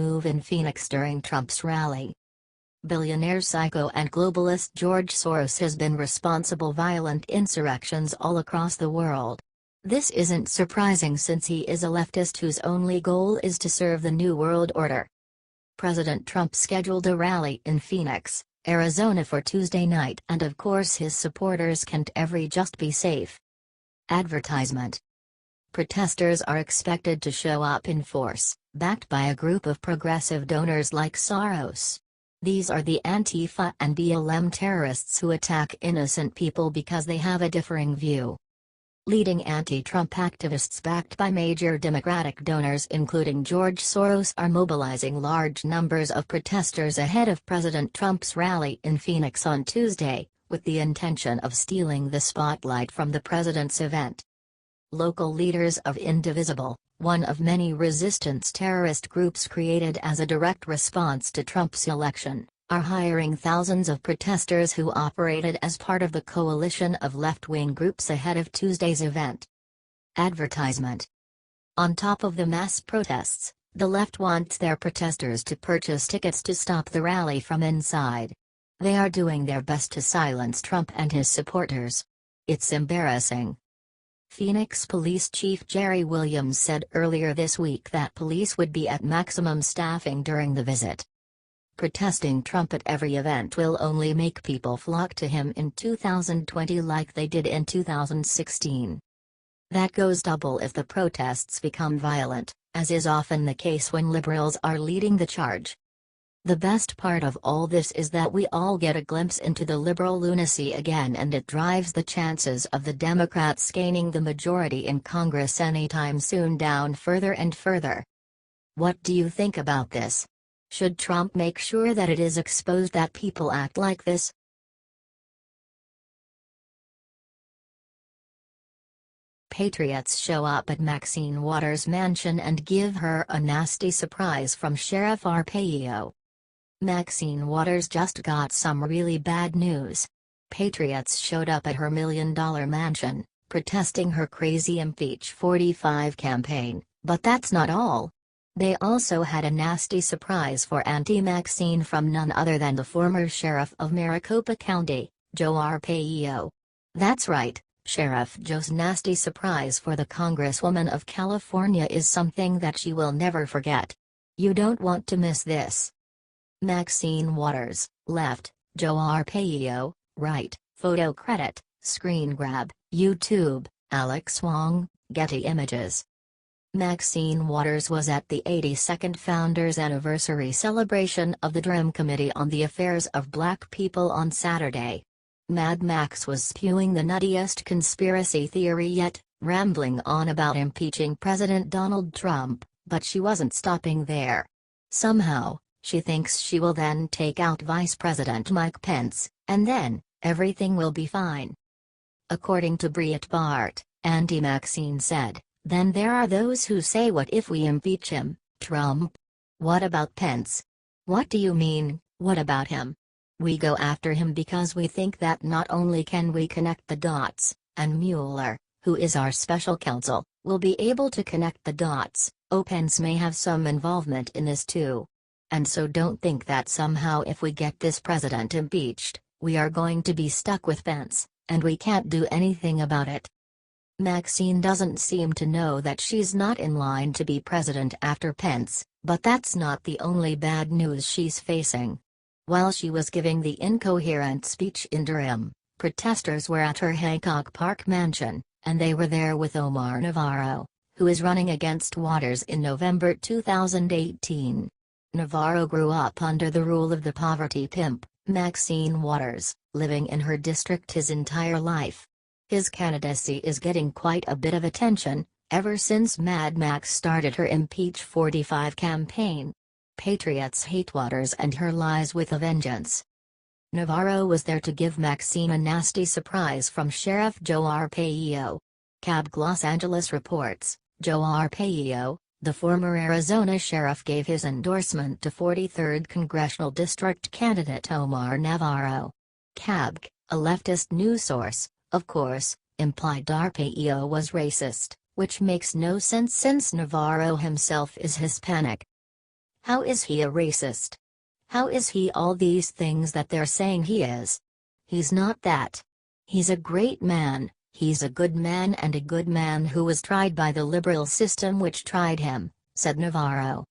move in Phoenix during Trump's rally. Billionaire psycho and globalist George Soros has been responsible for violent insurrections all across the world. This isn't surprising since he is a leftist whose only goal is to serve the New World Order. President Trump scheduled a rally in Phoenix, Arizona for Tuesday night, and of course his supporters can't just be safe. Advertisement. Protesters are expected to show up in force, backed by a group of progressive donors like Soros. These are the Antifa and BLM terrorists who attack innocent people because they have a differing view. Leading anti-Trump activists backed by major Democratic donors including George Soros are mobilizing large numbers of protesters ahead of President Trump's rally in Phoenix on Tuesday, with the intention of stealing the spotlight from the president's event. Local leaders of Indivisible, one of many resistance terrorist groups created as a direct response to Trump's election, are hiring thousands of protesters who operated as part of the coalition of left-wing groups ahead of Tuesday's event. Advertisement. On top of the mass protests, the left wants their protesters to purchase tickets to stop the rally from inside. They are doing their best to silence Trump and his supporters. It's embarrassing. Phoenix Police Chief Jerry Williams said earlier this week that police would be at maximum staffing during the visit. Protesting Trump at every event will only make people flock to him in 2020 like they did in 2016. That goes double if the protests become violent, as is often the case when liberals are leading the charge. The best part of all this is that we all get a glimpse into the liberal lunacy again, and it drives the chances of the Democrats gaining the majority in Congress anytime soon down further and further. What do you think about this? Should Trump make sure that it is exposed that people act like this? Patriots show up at Maxine Waters' mansion and give her a nasty surprise from Sheriff Arpaio. Maxine Waters just got some really bad news. Patriots showed up at her $1 million mansion, protesting her crazy Impeach 45 campaign, but that's not all. They also had a nasty surprise for Auntie Maxine from none other than the former sheriff of Maricopa County, Joe Arpaio. That's right, Sheriff Joe's nasty surprise for the Congresswoman of California is something that she will never forget. You don't want to miss this. Maxine Waters, left, Joe Arpaio, right, photo credit, screen grab, YouTube, Alex Wong, Getty Images. Maxine Waters was at the 82nd Founders Anniversary celebration of the Dream Committee on the Affairs of Black People on Saturday. Mad Max was spewing the nuttiest conspiracy theory yet, rambling on about impeaching President Donald Trump, but she wasn't stopping there. Somehow, she thinks she will then take out Vice President Mike Pence, and then, everything will be fine. According to Breitbart, Auntie Maxine said, "Then there are those who say, what if we impeach him, Trump? What about Pence? What do you mean, what about him? We go after him because we think that not only can we connect the dots, and Mueller, who is our special counsel, will be able to connect the dots, Pence may have some involvement in this too. And so don't think that somehow if we get this president impeached, we are going to be stuck with Pence, and we can't do anything about it." Maxine doesn't seem to know that she's not in line to be president after Pence, but that's not the only bad news she's facing. While she was giving the incoherent speech in Durham, protesters were at her Hancock Park mansion, and they were there with Omar Navarro, who is running against Waters in November 2018. Navarro grew up under the rule of the poverty pimp, Maxine Waters, living in her district his entire life. His candidacy is getting quite a bit of attention, ever since Mad Max started her Impeach 45 campaign. Patriots hate Waters and her lies with a vengeance. Navarro was there to give Maxine a nasty surprise from Sheriff Joe Arpaio. Cab Los Angeles reports, Joe Arpaio, the former Arizona sheriff, gave his endorsement to 43rd Congressional District candidate Omar Navarro. Cab, a leftist news source, of course, implied Arpaio was racist, which makes no sense since Navarro himself is Hispanic. How is he a racist? How is he all these things that they're saying he is? He's not that. He's a great man, he's a good man and a good man who was tried by the liberal system which tried him, said Navarro.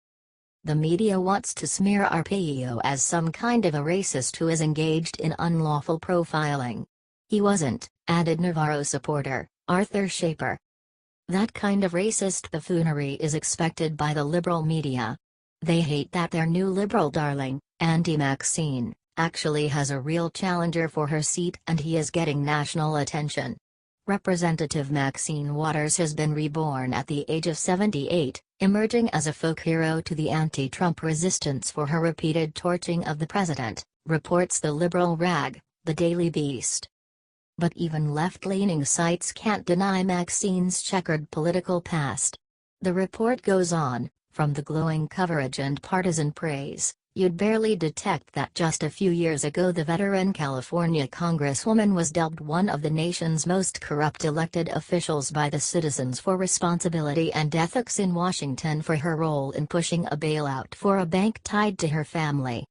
The media wants to smear Arpaio as some kind of a racist who is engaged in unlawful profiling. He wasn't, added Navarro supporter, Arthur Shaper. That kind of racist buffoonery is expected by the liberal media. They hate that their new liberal darling, Auntie Maxine, actually has a real challenger for her seat and he is getting national attention. Representative Maxine Waters has been reborn at the age of 78, emerging as a folk hero to the anti-Trump resistance for her repeated torching of the president, reports the liberal rag, the Daily Beast. But even left-leaning sites can't deny Maxine's checkered political past. The report goes on, from the glowing coverage and partisan praise, you'd barely detect that just a few years ago the veteran California congresswoman was dubbed one of the nation's most corrupt elected officials by the citizens for responsibility and ethics in Washington for her role in pushing a bailout for a bank tied to her family.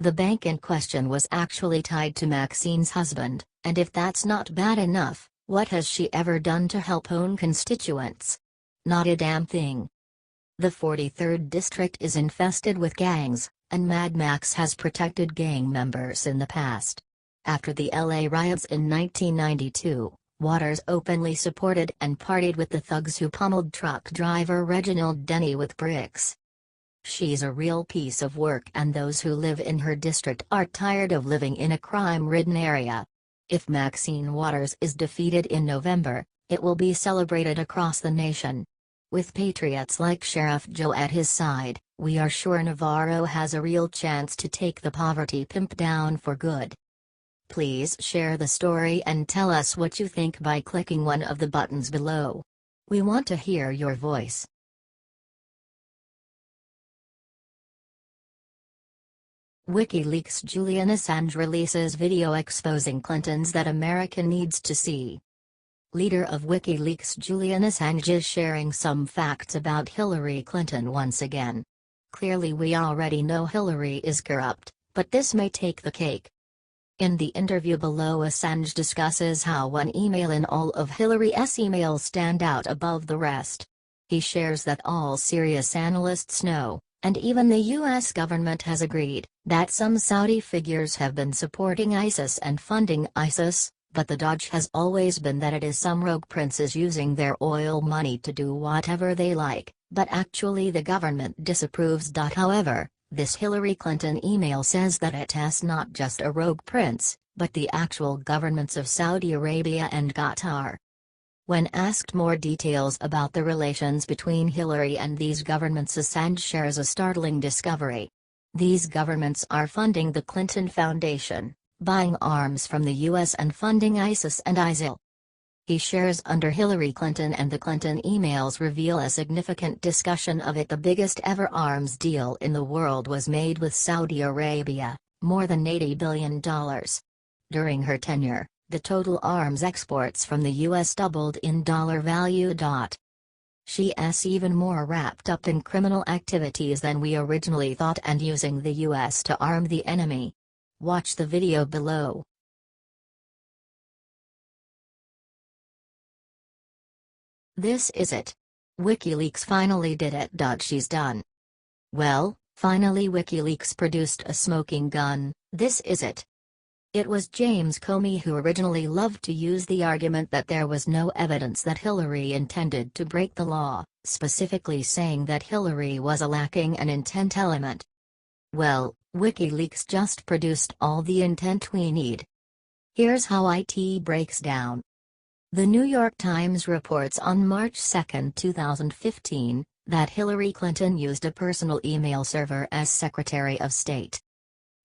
The bank in question was actually tied to Maxine's husband, and if that's not bad enough, what has she ever done to help own constituents? Not a damn thing. The 43rd District is infested with gangs, and Mad Max has protected gang members in the past. After the LA riots in 1992, Waters openly supported and partied with the thugs who pummeled truck driver Reginald Denny with bricks. She's a real piece of work and those who live in her district are tired of living in a crime-ridden area. If Maxine Waters is defeated in November, it will be celebrated across the nation. With patriots like Sheriff Joe at his side, we are sure Navarro has a real chance to take the poverty pimp down for good. Please share the story and tell us what you think by clicking one of the buttons below. We want to hear your voice. WikiLeaks Julian Assange releases video exposing Clintons that America needs to see. Leader of WikiLeaks Julian Assange is sharing some facts about Hillary Clinton once again. Clearly we already know Hillary is corrupt, but this may take the cake. In the interview below, Assange discusses how one email in all of Hillary's emails stand out above the rest. He shares that all serious analysts know, and even the US government has agreed, that some Saudi figures have been supporting ISIS and funding ISIS, but the dodge has always been that it is some rogue princes using their oil money to do whatever they like, but actually the government disapproves. However, this Hillary Clinton email says that it has not just a rogue prince, but the actual governments of Saudi Arabia and Qatar. When asked more details about the relations between Hillary and these governments, Assange shares a startling discovery. These governments are funding the Clinton Foundation, buying arms from the US and funding ISIS and ISIL. He shares under Hillary Clinton and the Clinton emails reveal a significant discussion of it. The biggest ever arms deal in the world was made with Saudi Arabia, more than $80 billion. During her tenure, the total arms exports from the US doubled in dollar value. She's even more wrapped up in criminal activities than we originally thought and using the US to arm the enemy. Watch the video below. This is it. WikiLeaks finally did it. She's done. Well, finally WikiLeaks produced a smoking gun. This is it. It was James Comey who originally loved to use the argument that there was no evidence that Hillary intended to break the law, specifically saying that Hillary was lacking an intent element. Well, WikiLeaks just produced all the intent we need. Here's how it breaks down. The New York Times reports on March 2, 2015, that Hillary Clinton used a personal email server as Secretary of State.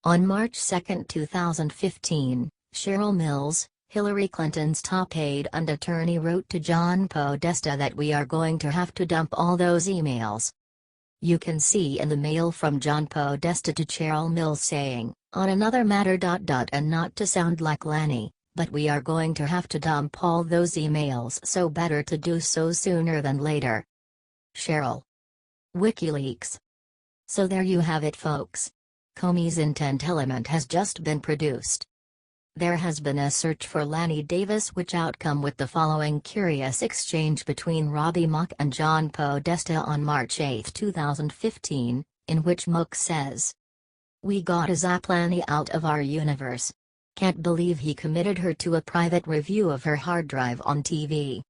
On March 2, 2015, Cheryl Mills, Hillary Clinton's top aide and attorney, wrote to John Podesta that we are going to have to dump all those emails. You can see in the mail from John Podesta to Cheryl Mills saying, on another matter. And not to sound like Lanny, but we are going to have to dump all those emails, so better to do so sooner than later. Cheryl. WikiLeaks. So there you have it, folks. Comey's intent element has just been produced. There has been a search for Lanny Davis, which outcome with the following curious exchange between Robbie Mock and John Podesta on March 8, 2015, in which Mock says, "We got a Zaplanny out of our universe. Can't believe he committed her to a private review of her hard drive on TV.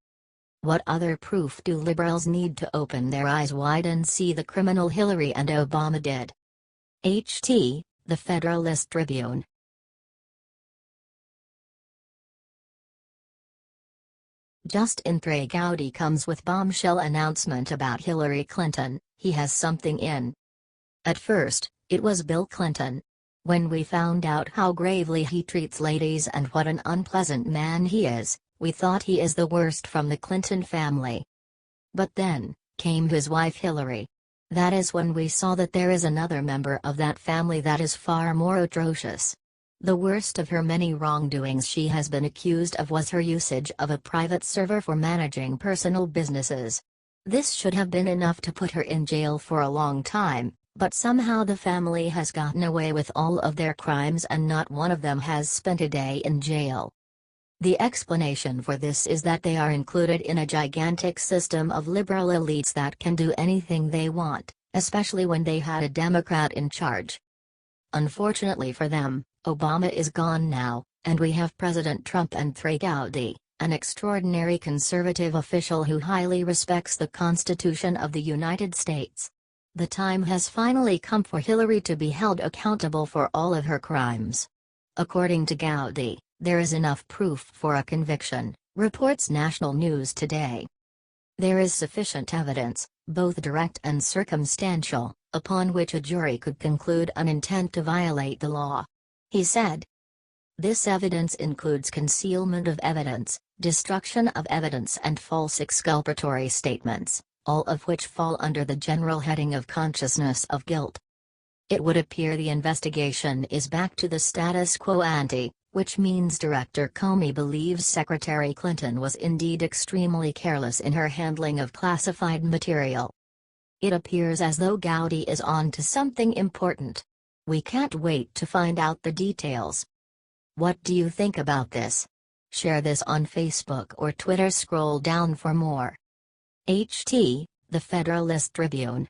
What other proof do liberals need to open their eyes wide and see the criminal Hillary and Obama did?" HT, The Federalist Tribune. Justin Gowdy comes with bombshell announcement about Hillary Clinton. He has something in. At first, it was Bill Clinton. When we found out how gravely he treats ladies and what an unpleasant man he is, we thought he is the worst from the Clinton family. But then, came his wife Hillary. That is when we saw that there is another member of that family that is far more atrocious. The worst of her many wrongdoings she has been accused of was her usage of a private server for managing personal businesses. This should have been enough to put her in jail for a long time, but somehow the family has gotten away with all of their crimes and not one of them has spent a day in jail. The explanation for this is that they are included in a gigantic system of liberal elites that can do anything they want, especially when they had a Democrat in charge. Unfortunately for them, Obama is gone now, and we have President Trump and Gowdy, an extraordinary conservative official who highly respects the Constitution of the United States. The time has finally come for Hillary to be held accountable for all of her crimes. According to Gowdy, there is enough proof for a conviction, reports National News Today. There is sufficient evidence, both direct and circumstantial, upon which a jury could conclude an intent to violate the law. He said. This evidence includes concealment of evidence, destruction of evidence and false exculpatory statements, all of which fall under the general heading of consciousness of guilt. It would appear the investigation is back to the status quo ante, which means Director Comey believes Secretary Clinton was indeed extremely careless in her handling of classified material. It appears as though Gowdy is on to something important. We can't wait to find out the details. What do you think about this? Share this on Facebook or Twitter. Scroll down for more. HT, The Federalist Tribune.